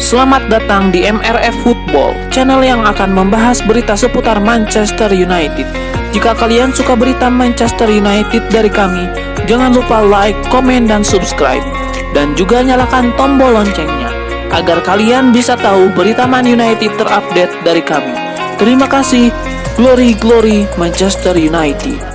Selamat datang di MRF Football, channel yang akan membahas berita seputar Manchester United. Jika kalian suka berita Manchester United dari kami, jangan lupa like, komen, dan subscribe. Dan juga nyalakan tombol loncengnya, agar kalian bisa tahu berita Man United terupdate dari kami. Terima kasih, Glory Glory Manchester United.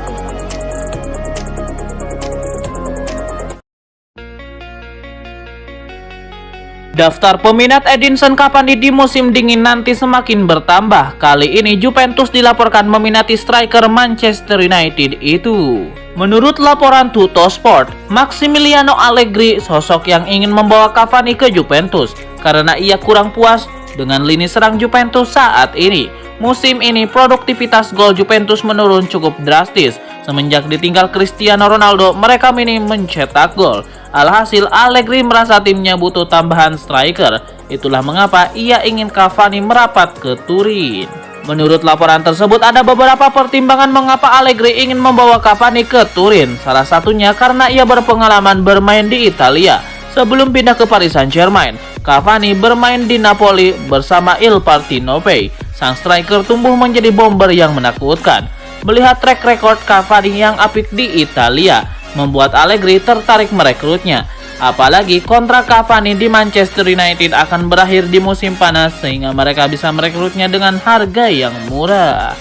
Daftar peminat Edinson Cavani di musim dingin nanti semakin bertambah. Kali ini Juventus dilaporkan meminati striker Manchester United itu. Menurut laporan Tuttosport, Massimiliano Allegri sosok yang ingin membawa Cavani ke Juventus karena ia kurang puas dengan lini serang Juventus saat ini. Musim ini produktivitas gol Juventus menurun cukup drastis. Semenjak ditinggal Cristiano Ronaldo, mereka minim mencetak gol. Alhasil, Allegri merasa timnya butuh tambahan striker. Itulah mengapa ia ingin Cavani merapat ke Turin. Menurut laporan tersebut, ada beberapa pertimbangan mengapa Allegri ingin membawa Cavani ke Turin. Salah satunya karena ia berpengalaman bermain di Italia. Sebelum pindah ke Paris Saint-Germain, Cavani bermain di Napoli bersama Il Partenope. Sang striker tumbuh menjadi bomber yang menakutkan. Melihat track record Cavani yang apik di Italia, membuat Allegri tertarik merekrutnya. Apalagi kontrak Cavani di Manchester United akan berakhir di musim panas, sehingga mereka bisa merekrutnya dengan harga yang murah.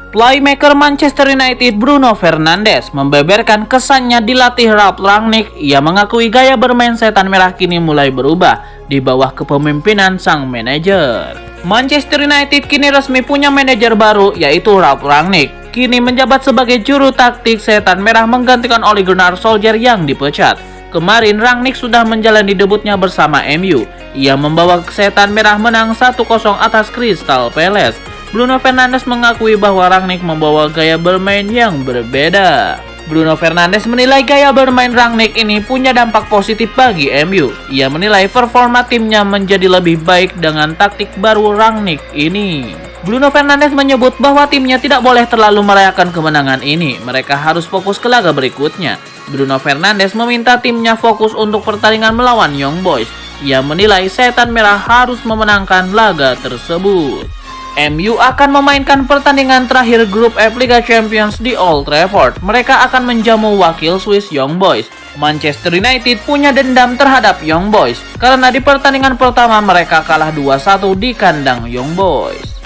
Playmaker Manchester United Bruno Fernandes membeberkan kesannya dilatih Ralf Rangnick. Ia mengakui gaya bermain setan merah kini mulai berubah di bawah kepemimpinan sang manajer. Manchester United kini resmi punya manajer baru, yaitu Ralf Rangnick. Kini menjabat sebagai juru taktik setan merah menggantikan Ole Gunnar Solskjaer yang dipecat. Kemarin Rangnick sudah menjalani debutnya bersama MU. Ia membawa setan merah menang 1-0 atas Crystal Palace. Bruno Fernandes mengakui bahwa Rangnick membawa gaya bermain yang berbeda. Bruno Fernandes menilai gaya bermain Rangnick ini punya dampak positif bagi MU. Ia menilai performa timnya menjadi lebih baik dengan taktik baru Rangnick ini. Bruno Fernandes menyebut bahwa timnya tidak boleh terlalu merayakan kemenangan ini. Mereka harus fokus ke laga berikutnya. Bruno Fernandes meminta timnya fokus untuk pertandingan melawan Young Boys. Ia menilai setan merah harus memenangkan laga tersebut. MU akan memainkan pertandingan terakhir grup F Liga Champions di Old Trafford. Mereka akan menjamu wakil Swiss Young Boys. Manchester United punya dendam terhadap Young Boys karena di pertandingan pertama mereka kalah 2-1 di kandang Young Boys.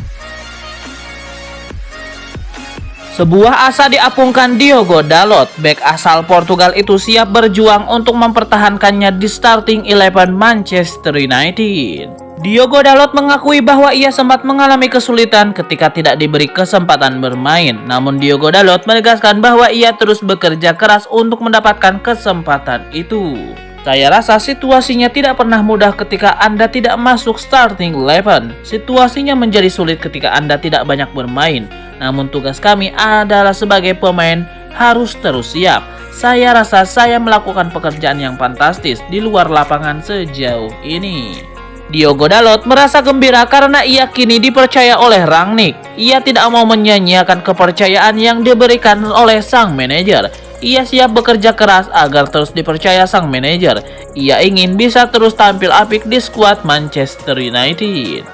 Sebuah asa diapungkan Diogo Dalot. Bek asal Portugal itu siap berjuang untuk mempertahankannya di starting 11 Manchester United. Diogo Dalot mengakui bahwa ia sempat mengalami kesulitan ketika tidak diberi kesempatan bermain. Namun Diogo Dalot menegaskan bahwa ia terus bekerja keras untuk mendapatkan kesempatan itu. Saya rasa situasinya tidak pernah mudah ketika Anda tidak masuk starting 11. Situasinya menjadi sulit ketika Anda tidak banyak bermain. Namun tugas kami adalah sebagai pemain harus terus siap. Saya rasa saya melakukan pekerjaan yang fantastis di luar lapangan sejauh ini. Diogo Dalot merasa gembira karena ia kini dipercaya oleh Rangnick. Ia tidak mau menyia-nyiakan kepercayaan yang diberikan oleh sang manajer. Ia siap bekerja keras agar terus dipercaya sang manajer. Ia ingin bisa terus tampil apik di skuad Manchester United.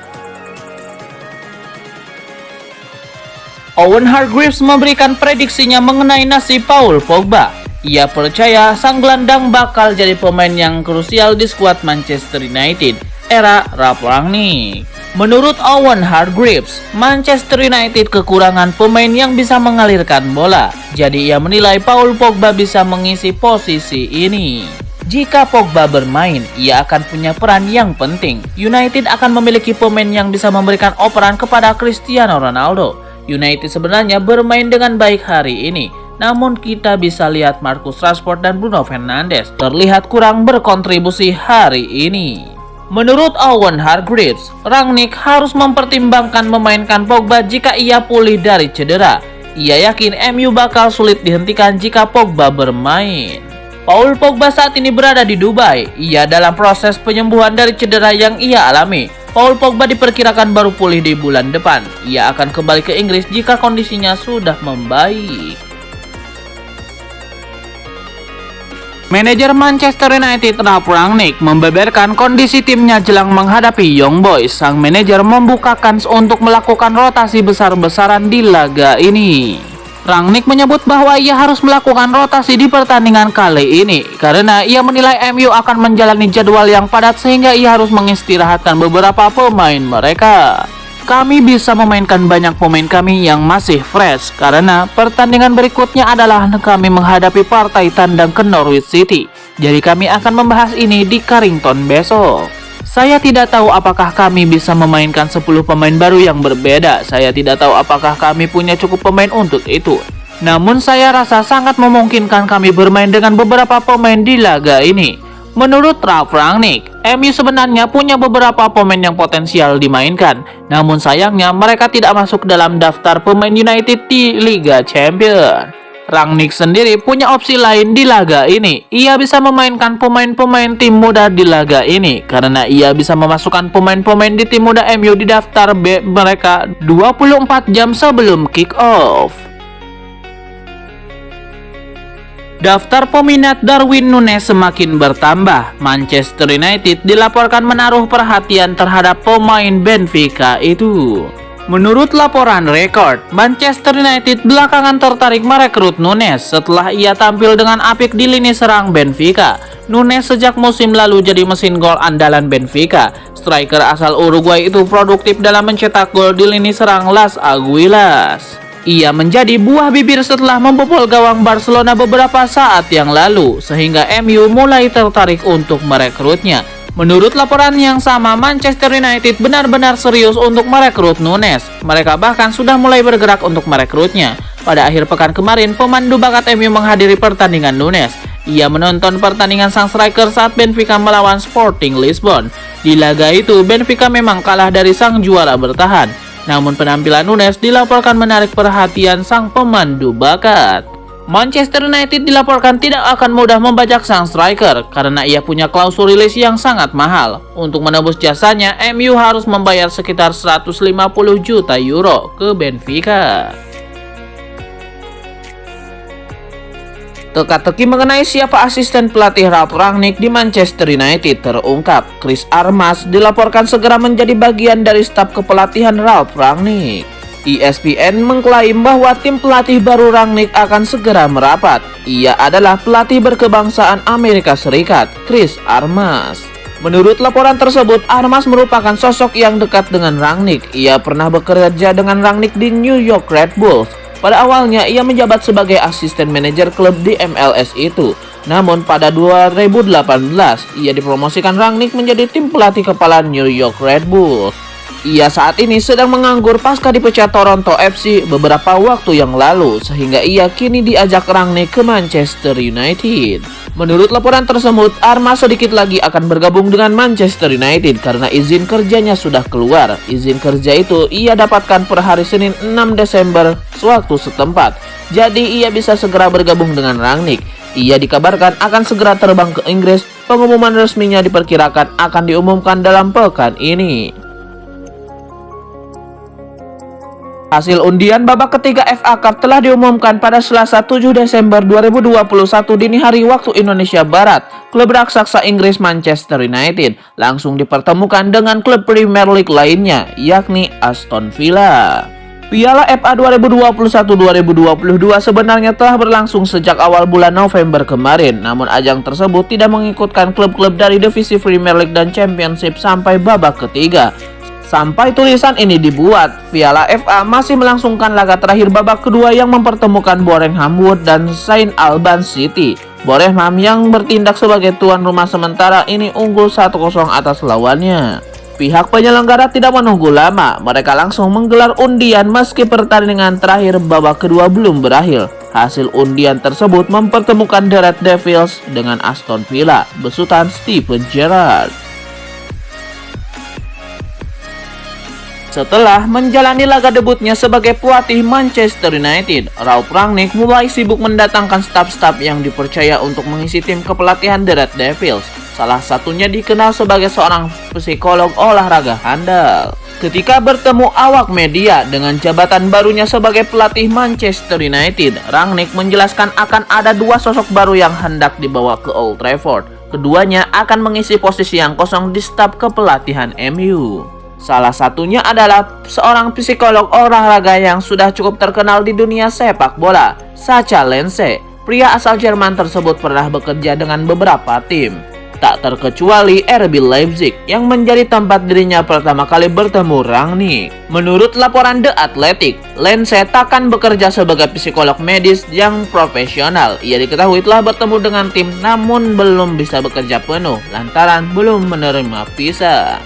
Owen Hargreaves memberikan prediksinya mengenai nasib Paul Pogba. Ia percaya sang gelandang bakal jadi pemain yang krusial di skuad Manchester United era Ralf Rangnick. Menurut Owen Hargreaves, Manchester United kekurangan pemain yang bisa mengalirkan bola. Jadi ia menilai Paul Pogba bisa mengisi posisi ini. Jika Pogba bermain, ia akan punya peran yang penting. United akan memiliki pemain yang bisa memberikan operan kepada Cristiano Ronaldo. United sebenarnya bermain dengan baik hari ini. Namun kita bisa lihat Marcus Rashford dan Bruno Fernandes terlihat kurang berkontribusi hari ini. Menurut Owen Hargreaves, Rangnick harus mempertimbangkan memainkan Pogba jika ia pulih dari cedera. Ia yakin MU bakal sulit dihentikan jika Pogba bermain. Paul Pogba saat ini berada di Dubai. Ia dalam proses penyembuhan dari cedera yang ia alami. Paul Pogba diperkirakan baru pulih di bulan depan. Ia akan kembali ke Inggris jika kondisinya sudah membaik. Manajer Manchester United Ralf Rangnick membeberkan kondisi timnya jelang menghadapi Young Boys. Sang manajer membukakan untuk melakukan rotasi besar-besaran di laga ini. Rangnick menyebut bahwa ia harus melakukan rotasi di pertandingan kali ini karena ia menilai MU akan menjalani jadwal yang padat sehingga ia harus mengistirahatkan beberapa pemain mereka. Kami bisa memainkan banyak pemain kami yang masih fresh karena pertandingan berikutnya adalah kami menghadapi partai tandang ke Norwich City. Jadi kami akan membahas ini di Carrington besok. Saya tidak tahu apakah kami bisa memainkan 10 pemain baru yang berbeda. Saya tidak tahu apakah kami punya cukup pemain untuk itu. Namun saya rasa sangat memungkinkan kami bermain dengan beberapa pemain di laga ini. Menurut Ralf Rangnick, MU sebenarnya punya beberapa pemain yang potensial dimainkan. Namun sayangnya mereka tidak masuk dalam daftar pemain United di Liga Champions. Rangnick sendiri punya opsi lain di laga ini. Ia bisa memainkan pemain-pemain tim muda di laga ini karena ia bisa memasukkan pemain-pemain di tim muda MU di daftar B mereka 24 jam sebelum kick-off. Daftar peminat Darwin Núñez semakin bertambah. Manchester United dilaporkan menaruh perhatian terhadap pemain Benfica itu. Menurut laporan Record, Manchester United belakangan tertarik merekrut Núñez setelah ia tampil dengan apik di lini serang Benfica. Núñez sejak musim lalu jadi mesin gol andalan Benfica. Striker asal Uruguay itu produktif dalam mencetak gol di lini serang Las Aguilas. Ia menjadi buah bibir setelah membobol gawang Barcelona beberapa saat yang lalu, sehingga MU mulai tertarik untuk merekrutnya. Menurut laporan yang sama, Manchester United benar-benar serius untuk merekrut Núñez. Mereka bahkan sudah mulai bergerak untuk merekrutnya. Pada akhir pekan kemarin, pemandu bakat MU menghadiri pertandingan Núñez. Ia menonton pertandingan sang striker saat Benfica melawan Sporting Lisbon. Di laga itu, Benfica memang kalah dari sang juara bertahan. Namun penampilan Núñez dilaporkan menarik perhatian sang pemandu bakat. Manchester United dilaporkan tidak akan mudah membajak sang striker karena ia punya klausul rilis yang sangat mahal. Untuk menebus jasanya, MU harus membayar sekitar 150 juta euro ke Benfica. Teka-teki mengenai siapa asisten pelatih Ralf Rangnick di Manchester United terungkap. Chris Armas dilaporkan segera menjadi bagian dari staf kepelatihan Ralf Rangnick. ESPN mengklaim bahwa tim pelatih baru Rangnick akan segera merapat. Ia adalah pelatih berkebangsaan Amerika Serikat, Chris Armas. Menurut laporan tersebut, Armas merupakan sosok yang dekat dengan Rangnick. Ia pernah bekerja dengan Rangnick di New York Red Bulls. Pada awalnya, ia menjabat sebagai asisten manajer klub di MLS itu. Namun pada 2018, ia dipromosikan Rangnick menjadi tim pelatih kepala New York Red Bulls. Ia saat ini sedang menganggur pasca dipecat Toronto FC beberapa waktu yang lalu, sehingga ia kini diajak Rangnick ke Manchester United. Menurut laporan tersebut, Armas sedikit lagi akan bergabung dengan Manchester United karena izin kerjanya sudah keluar. Izin kerja itu ia dapatkan per hari Senin 6 Desember waktu setempat. Jadi ia bisa segera bergabung dengan Rangnick. Ia dikabarkan akan segera terbang ke Inggris. Pengumuman resminya diperkirakan akan diumumkan dalam pekan ini. Hasil undian babak ketiga FA Cup telah diumumkan pada Selasa 7 Desember 2021 dini hari waktu Indonesia Barat. Klub raksasa Inggris Manchester United langsung dipertemukan dengan klub Premier League lainnya, yakni Aston Villa. Piala FA 2021-2022 sebenarnya telah berlangsung sejak awal bulan November kemarin, namun ajang tersebut tidak mengikutkan klub-klub dari divisi Premier League dan Championship sampai babak ketiga. Sampai tulisan ini dibuat, Piala FA masih melangsungkan laga terakhir babak kedua yang mempertemukan Boreham Wood dan St Albans City. Boreham yang bertindak sebagai tuan rumah sementara ini unggul 1-0 atas lawannya. Pihak penyelenggara tidak menunggu lama, mereka langsung menggelar undian meski pertandingan terakhir babak kedua belum berakhir. Hasil undian tersebut mempertemukan The Red Devils dengan Aston Villa, besutan Steven Gerrard. Setelah menjalani laga debutnya sebagai pelatih Manchester United, Ralf Rangnick mulai sibuk mendatangkan staf-staf yang dipercaya untuk mengisi tim kepelatihan The Red Devils. Salah satunya dikenal sebagai seorang psikolog olahraga handal. Ketika bertemu awak media dengan jabatan barunya sebagai pelatih Manchester United, Rangnick menjelaskan akan ada dua sosok baru yang hendak dibawa ke Old Trafford. Keduanya akan mengisi posisi yang kosong di staf kepelatihan MU. Salah satunya adalah seorang psikolog olahraga yang sudah cukup terkenal di dunia sepak bola, Sascha Lense. Pria asal Jerman tersebut pernah bekerja dengan beberapa tim, tak terkecuali RB Leipzig yang menjadi tempat dirinya pertama kali bertemu Rangnick. Menurut laporan The Athletic, Lense takkan bekerja sebagai psikolog medis yang profesional. Ia diketahui telah bertemu dengan tim namun belum bisa bekerja penuh lantaran belum menerima visa.